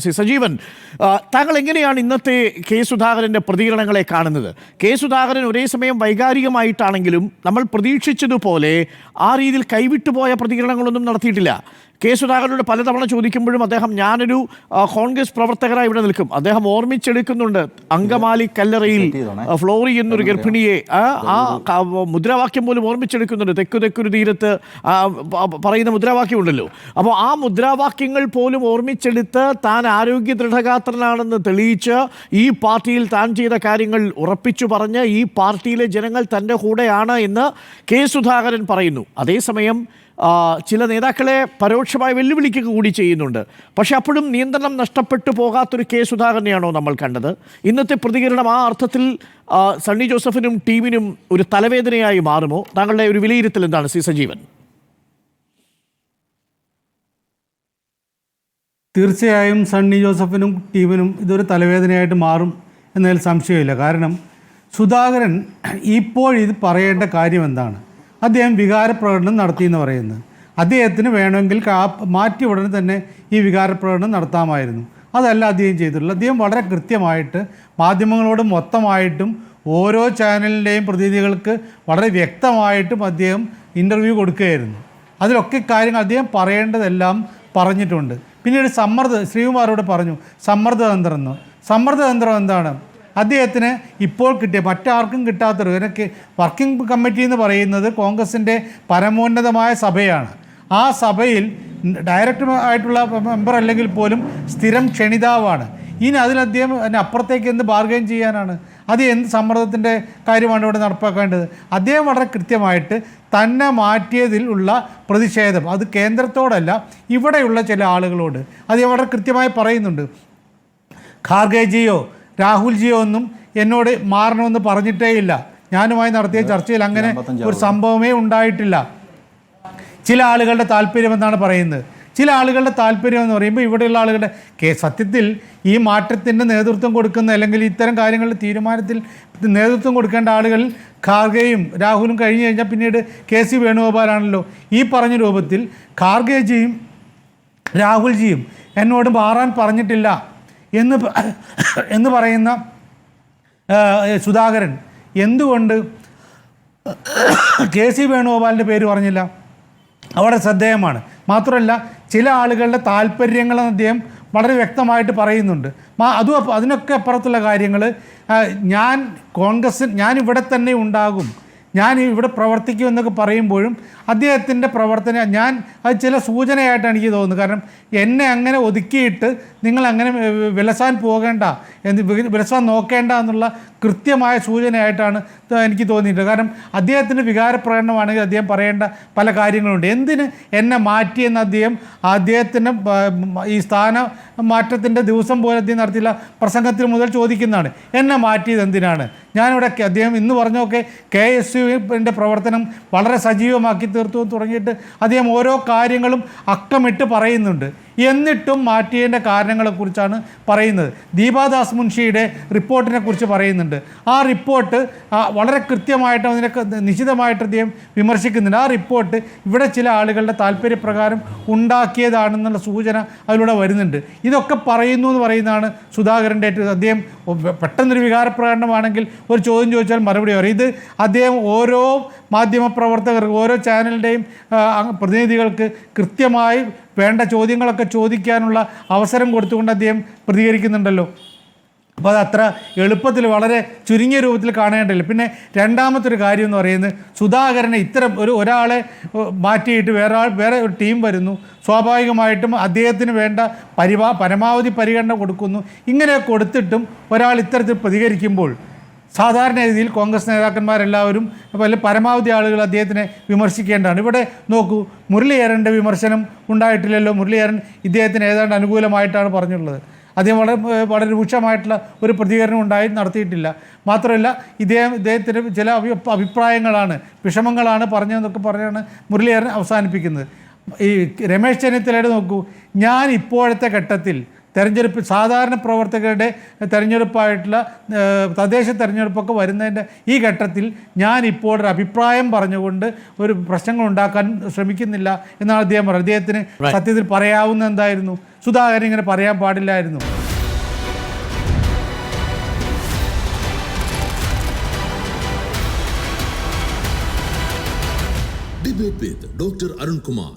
സജീവൻ, താങ്കൾ എങ്ങനെയാണ് ഇന്നത്തെ കെ സുധാകരൻ്റെ പ്രതികരണങ്ങളെ കാണുന്നത്? കെ സുധാകരൻ ഒരേ സമയം വൈകാരികമായിട്ടാണെങ്കിലും നമ്മൾ പ്രതീക്ഷിച്ചതുപോലെ ആ രീതിയിൽ കൈവിട്ടുപോയ പ്രതികരണങ്ങളൊന്നും നടത്തിയിട്ടില്ല. കെ സുധാകരനോട് പലതവണ ചോദിക്കുമ്പോഴും അദ്ദേഹം ഞാനൊരു കോൺഗ്രസ് പ്രവർത്തകരായി ഇവിടെ നിൽക്കും, അദ്ദേഹം ഓർമ്മിച്ചെടുക്കുന്നുണ്ട് അങ്കമാലി കല്ലറയിൽ ഫ്ലോറി എന്നൊരു ഗർഭിണിയെ, ആ മുദ്രാവാക്യം പോലും ഓർമ്മിച്ചെടുക്കുന്നുണ്ട്. തെക്കൊരു തീരത്ത് പറയുന്ന മുദ്രാവാക്യമുണ്ടല്ലോ. അപ്പോൾ ആ മുദ്രാവാക്യങ്ങൾ പോലും ഓർമ്മിച്ചെടുത്ത് താൻ ആരോഗ്യ ദൃഢഗാത്രനാണെന്ന് തെളിയിച്ച് ഈ പാർട്ടിയിൽ താൻ ചെയ്ത കാര്യങ്ങൾ ഉറപ്പിച്ചു പറഞ്ഞ് ഈ പാർട്ടിയിലെ ജനങ്ങൾ തൻ്റെ കൂടെയാണ് എന്ന് കെ സുധാകരൻ പറയുന്നു. അതേസമയം ചില നേതാക്കളെ പരോക്ഷമായി വെല്ലുവിളിക്കുക കൂടി ചെയ്യുന്നുണ്ട്. പക്ഷെ അപ്പോഴും നിയന്ത്രണം നഷ്ടപ്പെട്ടു പോകാത്തൊരു കെ സുധാകരനെയാണോ നമ്മൾ കണ്ടത്? ഇന്നത്തെ പ്രതികരണം ആ അർത്ഥത്തിൽ സണ്ണി ജോസഫിനും ടീമിനും ഒരു തലവേദനയായി മാറുമോ? താങ്കളുടെ ഒരു വിലയിരുത്തൽ എന്താണ് സി സജീവൻ? തീർച്ചയായും സണ്ണി ജോസഫിനും ടീമിനും ഇതൊരു തലവേദനയായിട്ട് മാറും എന്നതിൽ സംശയമില്ല. കാരണം സുധാകരൻ ഇത് പറയേണ്ട കാര്യം എന്താണ്? അദ്ദേഹം വികാരപ്രകടനം നടത്തിയെന്ന് പറയുന്നത്. അദ്ദേഹത്തിന് വേണമെങ്കിൽ മാറ്റി ഉടനെ തന്നെ ഈ വികാരപ്രകടനം നടത്താമായിരുന്നു. അതല്ല അദ്ദേഹം ചെയ്തിട്ടുള്ളത്. അദ്ദേഹം വളരെ കൃത്യമായിട്ട് മാധ്യമങ്ങളോട് മൊത്തമായിട്ടും ഓരോ ചാനലിൻ്റെയും പ്രതിനിധികൾക്ക് വളരെ വ്യക്തമായിട്ടും അദ്ദേഹം ഇൻ്റർവ്യൂ കൊടുക്കുകയായിരുന്നു. അതിലൊക്കെ കാര്യങ്ങൾ അദ്ദേഹം പറയേണ്ടതെല്ലാം പറഞ്ഞിട്ടുണ്ട്. പിന്നീട് ശ്രീകുമാറോട് പറഞ്ഞു സമ്മർദ്ദതന്ത്രം എന്താണ്? അദ്ദേഹത്തിന് ഇപ്പോൾ കിട്ടിയ മറ്റാർക്കും കിട്ടാത്തൊരു വർക്കിംഗ് കമ്മിറ്റി എന്ന് പറയുന്നത് കോൺഗ്രസിൻ്റെ പരമോന്നതമായ സഭയാണ്. ആ സഭയിൽ ഡയറക്ടർ ആയിട്ടുള്ള മെമ്പർ അല്ലെങ്കിൽ പോലും സ്ഥിരം ക്ഷണിതാവാണ്. ഇനി അദ്ദേഹം അപ്പുറത്തേക്ക് എന്ത് ബാർഗൈൻ ചെയ്യാനാണ്? അത് എന്ത് സമ്മർദ്ദത്തിൻ്റെ കാര്യമാണ് ഇവിടെ നടപ്പാക്കേണ്ടത്? അദ്ദേഹം വളരെ കൃത്യമായിട്ട് തന്നെ മാറ്റിയതിൽ ഉള്ള പ്രതിഷേധം അത് കേന്ദ്രത്തോടല്ല ഇവിടെയുള്ള ചില ആളുകളോട് അദ്ദേഹം വളരെ കൃത്യമായി പറയുന്നുണ്ട്. ഖാർഗെജിയോ രാഹുൽജിയോ ഒന്നും എന്നോട് മാറണമെന്ന് പറഞ്ഞിട്ടേ ഇല്ല. ഞാനുമായി നടത്തിയ ചർച്ചയിൽ അങ്ങനെ ഒരു സംഭവമേ ഉണ്ടായിട്ടില്ല. ചില ആളുകളുടെ താല്പര്യം എന്നാണ് പറയുന്നത്. ചില ആളുകളുടെ താല്പര്യം എന്ന് പറയുമ്പോൾ ഇവിടെയുള്ള ആളുകളുടെ സത്യത്തിൽ ഈ മാറ്റത്തിൻ്റെ നേതൃത്വം കൊടുക്കുന്ന അല്ലെങ്കിൽ ഇത്തരം കാര്യങ്ങളുടെ തീരുമാനത്തിൽ നേതൃത്വം കൊടുക്കേണ്ട ആളുകളിൽ ഖാർഗെയും രാഹുലും കഴിഞ്ഞു കഴിഞ്ഞാൽ പിന്നീട് KC വേണുഗോപാലാണല്ലോ. ഈ പറഞ്ഞ രൂപത്തിൽ ഖാർഗെജിയും രാഹുൽജിയും എന്നോട് മാറാൻ പറഞ്ഞിട്ടില്ല എന്ന് പറയുന്ന സുധാകരൻ എന്തുകൊണ്ട് KC വേണുഗോപാലിൻ്റെ പേര് പറഞ്ഞില്ല? അവിടെ ശ്രദ്ധേയമാണ്. മാത്രമല്ല ചില ആളുകളുടെ താല്പര്യങ്ങളെന്ന് അദ്ദേഹം വളരെ വ്യക്തമായിട്ട് പറയുന്നുണ്ട്. അതിനൊക്കെ അപ്പുറത്തുള്ള കാര്യങ്ങൾ ഞാൻ ഇവിടെ തന്നെ ഉണ്ടാകും, ഞാൻ ഇവിടെ പ്രവർത്തിക്കും എന്നൊക്കെ പറയുമ്പോഴും അദ്ദേഹത്തിൻ്റെ പ്രവർത്തനം അത് ചില സൂചനയായിട്ടാണ് എനിക്ക് തോന്നുന്നത്. കാരണം എന്നെ അങ്ങനെ ഒതുക്കിയിട്ട് നിങ്ങൾ അങ്ങനെ വിലസാൻ പോകേണ്ട, വിലസാൻ നോക്കേണ്ട എന്നുള്ള കൃത്യമായ സൂചനയായിട്ടാണ് എനിക്ക് തോന്നിയിട്ടുള്ളത്. കാരണം അദ്ദേഹത്തിൻ്റെ വികാരപ്രകടനമാണെങ്കിൽ അദ്ദേഹം പറയേണ്ട പല കാര്യങ്ങളുണ്ട്. എന്തിന് എന്നെ മാറ്റിയെന്ന് അദ്ദേഹത്തിൻ്റെ ഈ സ്ഥാന മാറ്റത്തിൻ്റെ ദിവസം പോലും അദ്ദേഹം നടത്തിയില്ല പ്രസംഗത്തിൽ മുതൽ ചോദിക്കുന്നതാണ്. എന്നെ മാറ്റിയത് എന്തിനാണ്? ഞാനിവിടെ അദ്ദേഹം ഇന്ന് പറഞ്ഞൊക്കെ KSUവിൻ്റെ പ്രവർത്തനം വളരെ സജീവമാക്കി തീർത്തു തുടങ്ങിയിട്ട് അദ്ദേഹം ഓരോ കാര്യങ്ങളും അക്കമിട്ട് പറയുന്നുണ്ട്. എന്നിട്ടും മാറ്റിയതിൻ്റെ കാരണങ്ങളെക്കുറിച്ചാണ് പറയുന്നത്. ദീപാദാസ് മുൻഷിയുടെ റിപ്പോർട്ടിനെ കുറിച്ച് പറയുന്നുണ്ട്. ആ റിപ്പോർട്ട് വളരെ കൃത്യമായിട്ട് അതിനൊക്കെ നിശിതമായിട്ട് അദ്ദേഹം വിമർശിക്കുന്നുണ്ട്. ആ റിപ്പോർട്ട് ഇവിടെ ചില ആളുകളുടെ താല്പര്യപ്രകാരം ഉണ്ടാക്കിയതാണെന്നുള്ള സൂചന അതിലൂടെ വരുന്നുണ്ട്. ഇതൊക്കെ പറയുന്നു എന്ന് പറയുന്നതാണ് സുധാകരൻ്റെ അദ്ദേഹം പെട്ടെന്നൊരു വികാരപ്രകടനമാണെങ്കിൽ ഒരു ചോദ്യം ചോദിച്ചാൽ മറുപടി പറയും. ഇത് അദ്ദേഹം ഓരോ മാധ്യമപ്രവർത്തകർക്ക് ഓരോ ചാനലിൻ്റെയും പ്രതിനിധികൾക്ക് കൃത്യമായി വേണ്ട ചോദ്യങ്ങളൊക്കെ ചോദിക്കാനുള്ള അവസരം കൊടുത്തുകൊണ്ട് അദ്ദേഹം പ്രതികരിക്കുന്നുണ്ടല്ലോ. അപ്പോൾ അത് അത്ര എളുപ്പത്തിൽ വളരെ ചുരുങ്ങിയ രൂപത്തിൽ കാണേണ്ടതില്ല. പിന്നെ രണ്ടാമത്തെ ഒരു കാര്യം എന്ന് പറയുന്നത് സുധാകരനെ ഇത്തരം ഒരാളെ മാറ്റിയിട്ട് വേറെ ഒരു ടീം വരുന്നു, സ്വാഭാവികമായിട്ടും അദ്ദേഹത്തിന് വേണ്ട പരമാവധി പരിഗണന കൊടുക്കുന്നു. ഇങ്ങനെ കൊടുത്തിട്ടും ഒരാൾ ഇത്തരത്തിൽ പ്രതികരിക്കുമ്പോൾ സാധാരണ രീതിയിൽ കോൺഗ്രസ് നേതാക്കന്മാരെല്ലാവരും പരമാവധി ആളുകൾ അദ്ദേഹത്തിനെ വിമർശിക്കേണ്ടതാണ്. ഇവിടെ നോക്കൂ, മുരളീധരൻ്റെ വിമർശനം ഉണ്ടായിട്ടില്ലല്ലോ. മുരളീധരൻ ഇദ്ദേഹത്തിന് ഏതാണ്ട് അനുകൂലമായിട്ടാണ് പറഞ്ഞിട്ടുള്ളത്. അദ്ദേഹം വളരെ രൂക്ഷമായിട്ടുള്ള ഒരു പ്രതികരണം നടത്തിയിട്ടില്ല. മാത്രമല്ല ഇദ്ദേഹത്തിന് ചില അഭിപ്രായങ്ങളാണ്, വിഷമങ്ങളാണ് പറഞ്ഞതെന്നൊക്കെ പറഞ്ഞാണ് മുരളീധരൻ അവസാനിപ്പിക്കുന്നത്. ഈ രമേശ് ചെന്നിത്തലയുടെ നോക്കൂ, ഞാൻ ഇപ്പോഴത്തെ ഘട്ടത്തിൽ തെരഞ്ഞെടുപ്പ് സാധാരണ പ്രവർത്തകരുടെ തെരഞ്ഞെടുപ്പായിട്ടുള്ള തദ്ദേശ തെരഞ്ഞെടുപ്പൊക്കെ വരുന്നതിൻ്റെ ഈ ഘട്ടത്തിൽ ഞാൻ ഇപ്പോൾ ഒരു അഭിപ്രായം പറഞ്ഞുകൊണ്ട് ഒരു പ്രശ്നങ്ങൾ ഉണ്ടാക്കാൻ ശ്രമിക്കുന്നില്ല എന്നാണ് അദ്ദേഹം പറഞ്ഞത്. അദ്ദേഹത്തിന് സത്യത്തിൽ പറയാവുന്ന എന്തായിരുന്നു? സുധാകരൻ ഇങ്ങനെ പറയാൻ പാടില്ലായിരുന്നു. Debate with Dr. Arun Kumar.